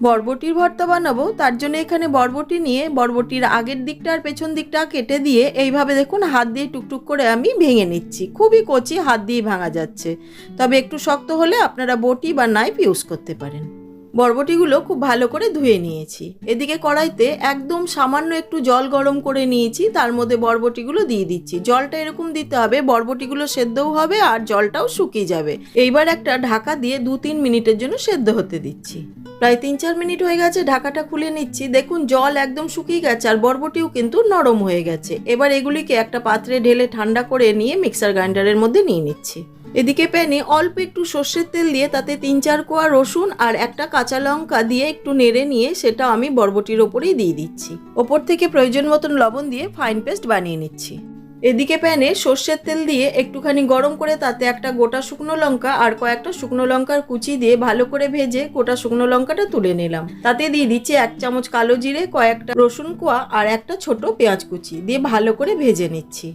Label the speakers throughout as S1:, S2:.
S1: বরবটির ভর্তা বানাবো, তার জন্য এখানে বরবটি নিয়ে বরবটির আগের দিকটা আর পেছন দিকটা কেটে দিয়ে এইভাবে দেখুন হাত দিয়ে টুকটুক করে আমি ভেঙে নিচ্ছি। খুবই কচি, হাত দিয়ে ভাঙা যাচ্ছে, তবে একটু শক্ত হলে আপনারা বটি বা নাইফ ইউজ করতে পারেন। বরবটিগুলো খুব ভালো করে ধুয়ে নিয়েছি। এদিকে কড়াইতে একদম সামান্য একটু জল গরম করে নিয়েছি, তার মধ্যে বরবটিগুলো দিয়ে দিচ্ছি। জলটা এরকম দিতে হবে বরবটিগুলো সেদ্ধও হবে আর জলটাও শুকিয়ে যাবে। এইবার একটা ঢাকা দিয়ে 2-3 মিনিটের জন্য সেদ্ধ হতে দিচ্ছি। প্রায় 3-4 মিনিট হয়ে গেছে, ঢাকাটা খুলে নিচ্ছি। দেখুন জল একদম শুকিয়ে গেছে আর বরবটিও কিন্তু নরম হয়ে গেছে। এবার এগুলিকে একটা পাত্রে ঢেলে ঠান্ডা করে নিয়ে মিক্সার গ্রাইন্ডারের মধ্যে নিয়ে নিচ্ছি। এদিকে প্যানে অল্প একটু সর্ষের তেল দিয়ে তাতে 3-4 কোয়া রসুন আর একটা কাঁচা লঙ্কা দিয়ে একটু নেড়ে নিয়ে সেটা আমি বরবটির ওপরেই দিয়ে দিচ্ছি। ওপর থেকে প্রয়োজন মতন লবণ দিয়ে ফাইন পেস্ট বানিয়ে নিচ্ছি। এদিকে প্যানে সর্ষের তেল দিয়ে একটুখানি গরম করে তাতে একটা গোটা শুকনো লঙ্কা আর কয়েকটা শুকনো লঙ্কার কুচি দিয়ে ভালো করে ভেজে গোটা শুকনো লঙ্কাটা তুলে নিলাম। তাতে দিয়ে দিচ্ছি 1 চামচ কালো জিরে, কয়েকটা রসুন কোয়া আর একটা ছোট পেঁয়াজ কুচি দিয়ে ভালো করে ভেজে নিচ্ছি।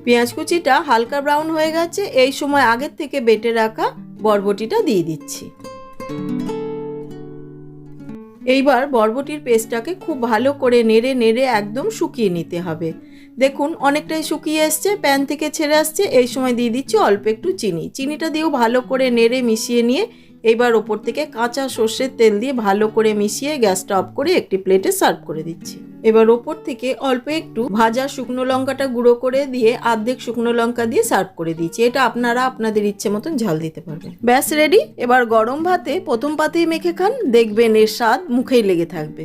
S1: পেঁয়াজ কুচিটা হালকা ব্রাউন হয়ে গেছে, এই সময় আগের থেকে বেটে রাখা বরবটিটা দিয়ে দিচ্ছি। এইবার বরবটির পেস্টটাকে খুব ভালো করে নেড়ে নেড়ে একদম শুকিয়ে নিতে হবে। দেখুন অনেকটাই শুকিয়ে এসছে, প্যান থেকে ছেড়ে আসছে। এই সময় দিয়ে দিচ্ছি অল্প একটু চিনি। চিনিটা দিয়েও ভালো করে নেড়ে মিশিয়ে নিয়ে এইবার ওপর থেকে কাঁচা সর্ষের তেল দিয়ে ভালো করে মিশিয়ে গ্যাসটা অফ করে একটি প্লেটে সার্ভ করে দিচ্ছি। এবার ওপর থেকে অল্প একটু ভাজা শুকনো লঙ্কাটা গুঁড়ো করে দিয়ে অর্ধেক শুকনো লঙ্কা দিয়ে সার্ভ করে দিচ্ছি। এটা আপনারা আপনাদের ইচ্ছে মতন ঝাল দিতে পারবেন। ব্যাস রেডি। এবার গরম ভাতে প্রথম পাতেই মেখে খান, দেখবেন এর স্বাদ মুখেই লেগে থাকবে।